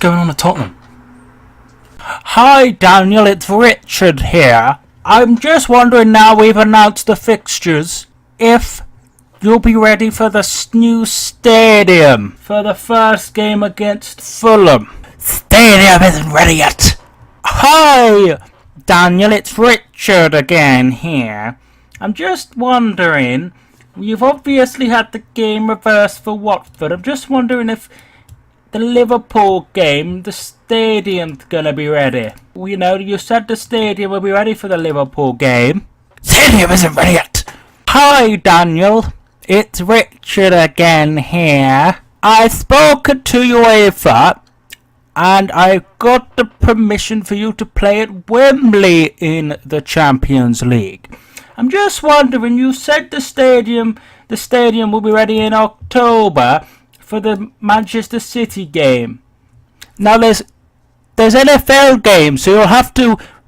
going on at Tottenham? Hi Daniel, it's Richard here. I'm just wondering, now we've announced the fixtures, if you'll be ready for the new stadium for the first game against Fulham. Stadium isn't ready yet. Hi Daniel, it's Richard again here. I'm just wondering, you've obviously had the game reversed for Watford. I'm just wondering if the Liverpool game, the stadium's gonna be ready. You know, you said the stadium will be ready for the Liverpool game. Stadium isn't ready yet. Hi Daniel, it's Richard again here. I've spoken to UEFA and I've got the permission for you to play at Wembley in the Champions League. I'm just wondering, you said the stadium will be ready in October for the Manchester City game. Now there's NFL games, so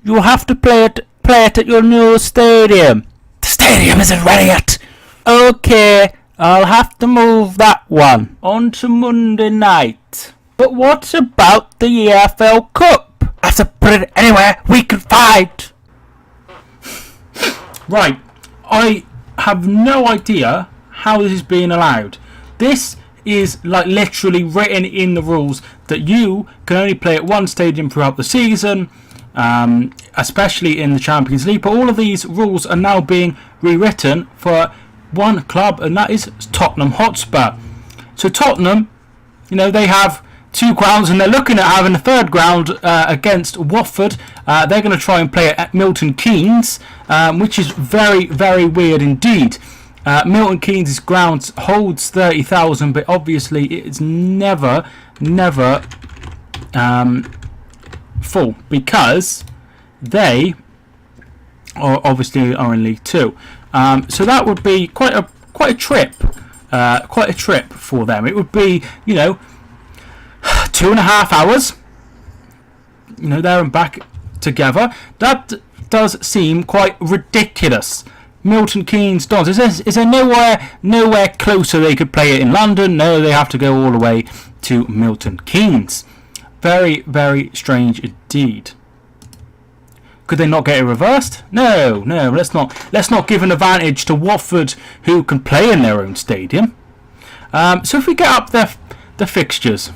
you'll have to play it at your new stadium. The stadium isn't ready yet. Okay, I'll have to move that one on to Monday night. But what about the EFL Cup? I have to put it anywhere we can find. Right, I have no idea how this is being allowed. This is like literally written in the rules that you can only play at one stadium throughout the season, especially in the Champions League. But all of these rules are now being rewritten for one club, and that is Tottenham Hotspur. So Tottenham, you know, they have two grounds and they're looking at having a third ground against Watford. They're going to try and play it at Milton Keynes, which is very, very weird indeed. Milton Keynes' ground holds 30,000, but obviously it's never full because they obviously are in League Two. So that would be quite a trip for them. It would be, you know, 2.5 hours, you know, there and back together. That does seem quite ridiculous. Milton Keynes Dons. Is there nowhere closer they could play it in London? No, they have to go all the way to Milton Keynes. Very, very strange indeed. Could they not get it reversed? No. Let's not give an advantage to Watford, who can play in their own stadium. So if we get up the fixtures,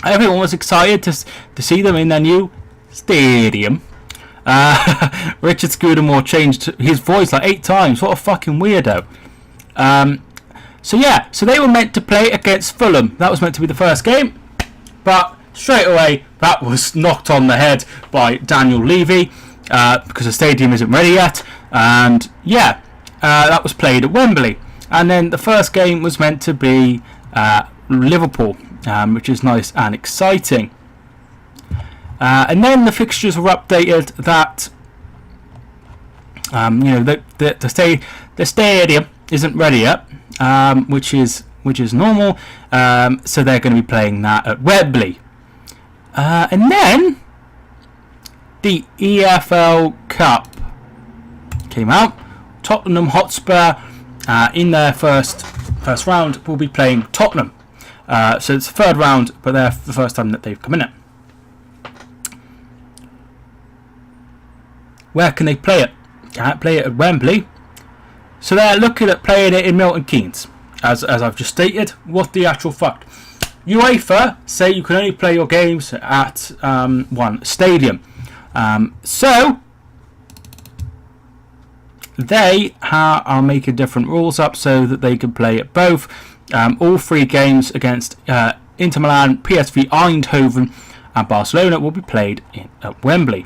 everyone was excited to see them in their new stadium. Richard Scudamore changed his voice like 8 times. What a fucking weirdo. So they were meant to play against Fulham. That was meant to be the first game, but straight away that was knocked on the head by Daniel Levy because the stadium isn't ready yet. And that was played at Wembley. And then the first game was meant to be Liverpool, which is nice and exciting. And then the fixtures were updated that the stadium isn't ready yet, which is normal. So they're going to be playing that at Wembley. And then the EFL Cup came out. Tottenham Hotspur in their first round will be playing Tottenham. So it's the third round, but they're the first time that they've come in it. Where can they play it? Can't play it at Wembley. So they're looking at playing it in Milton Keynes. As I've just stated, what the actual fuck? UEFA say you can only play your games at one stadium. So they are making different rules up so that they can play at both. All 3 games against Inter Milan, PSV Eindhoven and Barcelona will be played at Wembley.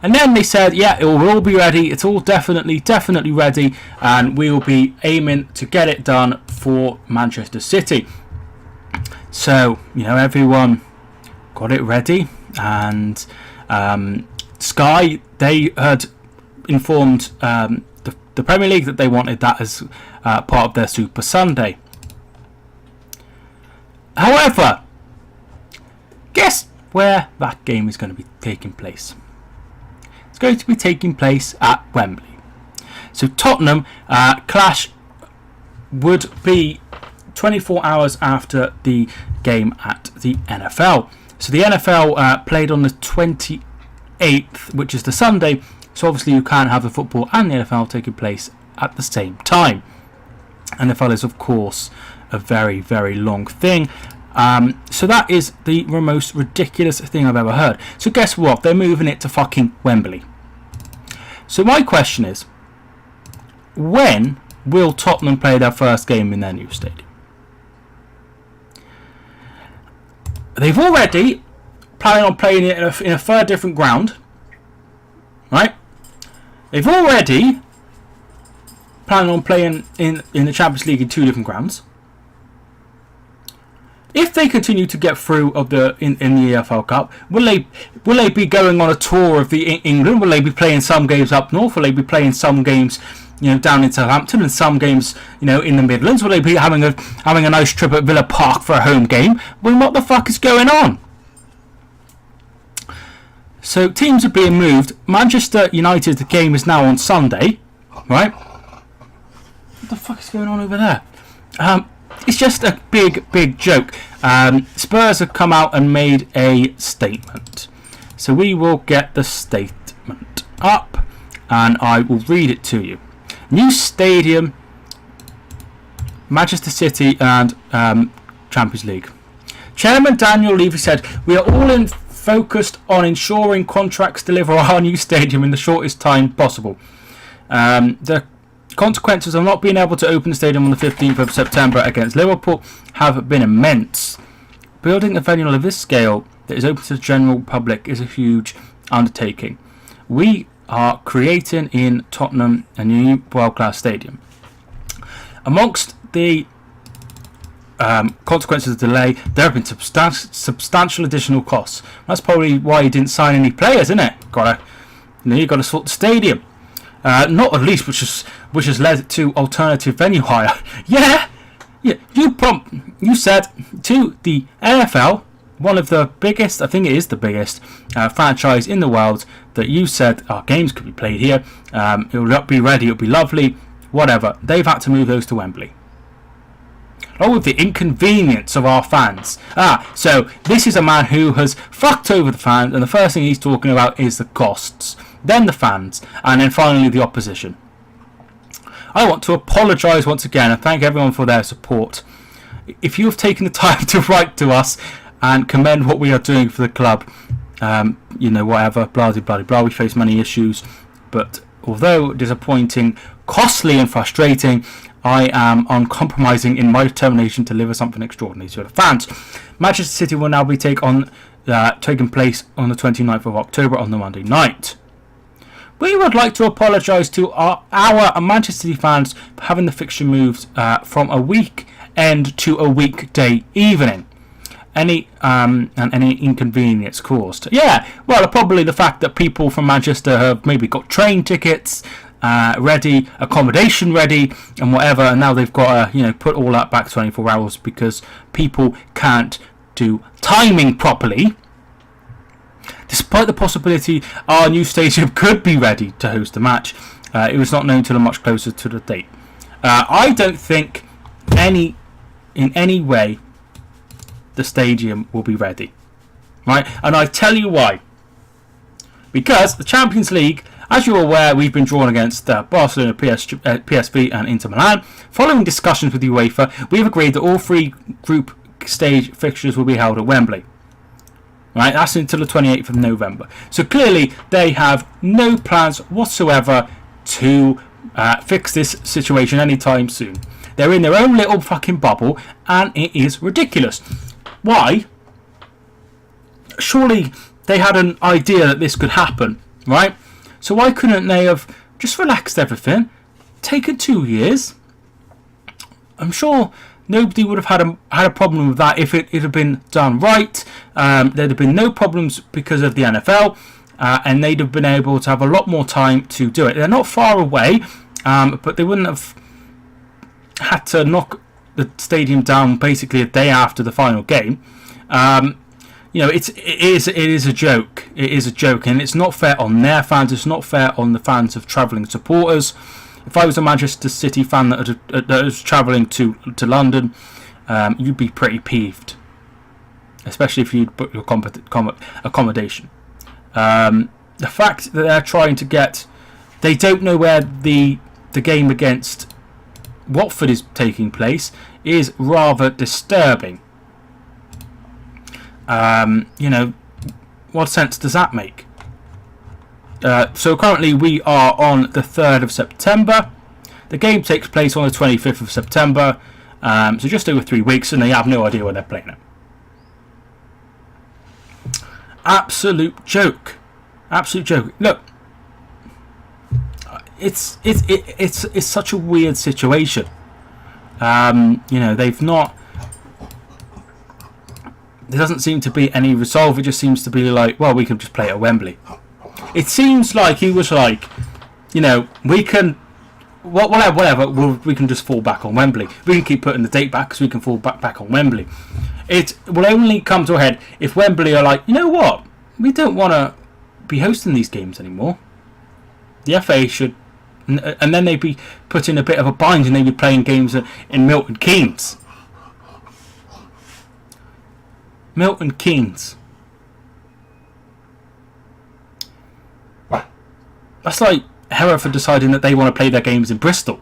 And then they said, it will all be ready. It's all definitely ready, and we will be aiming to get it done for Manchester City. So, you know, everyone got it ready, and Sky, they had informed the Premier League that they wanted that as part of their Super Sunday. However, guess where that game is going to be taking place? It's going to be taking place at Wembley. So Tottenham clash would be 24 hours after the game at the NFL. So the NFL played on the 28th, which is the Sunday. So obviously you can't have the football and the NFL taking place at the same time. NFL is, of course, a very, very long thing. So that is the most ridiculous thing I've ever heard. So guess what? They're moving it to fucking Wembley. So my question is, when will Tottenham play their first game in their new stadium? They've already planning on playing it in a third different ground, right? They've already planning on playing in the Champions League in 2 different grounds. If they continue to get through in the EFL Cup, will they be going on a tour of England? Will they be playing some games up north? Will they be playing some games, down in Southampton, and some games, in the Midlands? Will they be having a nice trip at Villa Park for a home game? Well, what the fuck is going on? So teams are being moved. Manchester United, the game is now on Sunday, right? What the fuck is going on over there? It's just a big joke. Spurs have come out and made a statement. So we will get the statement up and I will read it to you. New stadium, Manchester City and Champions League. Chairman Daniel Levy said, "We are all focused on ensuring contracts deliver our new stadium in the shortest time possible. The consequences of not being able to open the stadium on the 15th of September against Liverpool have been immense. Building a venue of this scale that is open to the general public is a huge undertaking. We are creating in Tottenham a new world-class stadium. Amongst the consequences of the delay, there have been substantial additional costs." That's probably why you didn't sign any players, isn't it? You've got to sort the stadium. Not at least, which has led to alternative venue hire. Yeah. You said to the NFL, one of the biggest, I think it is the biggest franchise in the world, that you said our games could be played here. It'll be ready. It'll be lovely. Whatever. They've had to move those to Wembley. Along with the inconvenience of our fans. So this is a man who has fucked over the fans, and the first thing he's talking about is the costs, then the fans, and then finally the opposition. I want to apologise once again and thank everyone for their support. If you have taken the time to write to us and commend what we are doing for the club, whatever, blah, blah, blah, we face many issues, but although disappointing, costly and frustrating, I am uncompromising in my determination to deliver something extraordinary to the fans. Manchester City will now be taking place on the 29th of October on the Monday night. We would like to apologise to our Manchester City fans for having the fixture moved from a weekend to a weekday evening. Any inconvenience caused. Yeah, well, probably the fact that people from Manchester have maybe got train tickets ready, accommodation ready, and whatever, and now they've got to put all that back 24 hours because people can't do timing properly. Despite the possibility our new stadium could be ready to host the match, it was not known until much closer to the date. I don't think in any way the stadium will be ready, right? And I tell you why. Because the Champions League, as you're aware, we've been drawn against Barcelona, PSV and Inter Milan. Following discussions with UEFA, we've agreed that all 3 group stage fixtures will be held at Wembley. Right, that's until the 28th of November. So clearly they have no plans whatsoever to fix this situation anytime soon. They're in their own little fucking bubble, and it is ridiculous. Why? Surely they had an idea that this could happen, right? So why couldn't they have just relaxed everything, taken 2 years? I'm sure nobody would have had a problem with that if it had been done right. There'd have been no problems because of the NFL, and they'd have been able to have a lot more time to do it. They're not far away, but they wouldn't have had to knock the stadium down basically a day after the final game. It is a joke. It is a joke, and it's not fair on their fans. It's not fair on the fans of travelling supporters. If I was a Manchester City fan that was travelling to London, you'd be pretty peeved. especially if you book your accommodation. The fact that they're trying to get, they don't know where the game against Watford is taking place is rather disturbing. What sense does that make? So currently we are on the 3rd of September. The game takes place on the 25th of September. So just over 3 weeks, and they have no idea where they're playing it. Absolute joke. Absolute joke. Look, it's such a weird situation. They've not. There doesn't seem to be any resolve. It just seems to be like, well, we can just play it at Wembley. It seems like he was like, we can, whatever. We can just fall back on Wembley. We can keep putting the date back because we can fall back on Wembley. It will only come to a head if Wembley are like, you know what, we don't want to be hosting these games anymore. The FA should, and then they'd be put in a bit of a bind, and they'd be playing games in Milton Keynes. Milton Keynes. That's like Hereford deciding that they want to play their games in Bristol.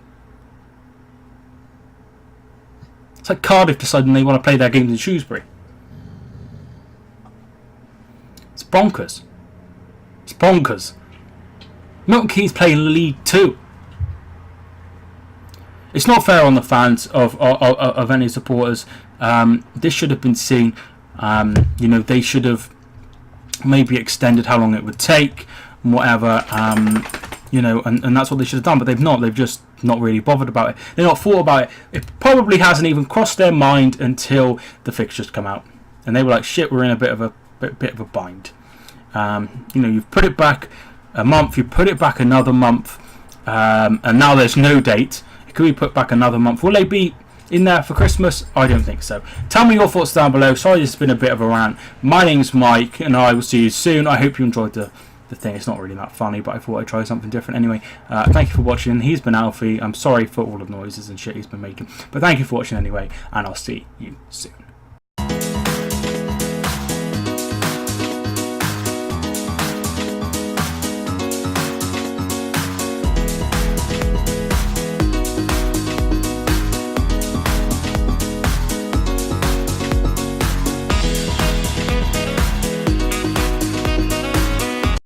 It's like Cardiff deciding they want to play their games in Shrewsbury. It's bonkers. It's bonkers. Milton Keynes playing League 2. It's not fair on the fans of any supporters. This should have been seen. They should have maybe extended how long it would take, and whatever. And that's what they should have done. But they've not. They've just not really bothered about it. They've not thought about it. It probably hasn't even crossed their mind until the fixtures come out, and they were like, "Shit, we're in a bit of a bind." You've put it back a month. You put it back another month, and now there's no date. It could be put back another month. Will they be in there for Christmas? I don't think so. Tell me your thoughts down below. Sorry, this has been a bit of a rant. My name's Mike, and I will see you soon. I hope you enjoyed the thing. It's not really that funny, but I thought I'd try something different anyway. Thank you for watching. He's been Alfie. I'm sorry for all the noises and shit he's been making, but thank you for watching anyway, and I'll see you soon.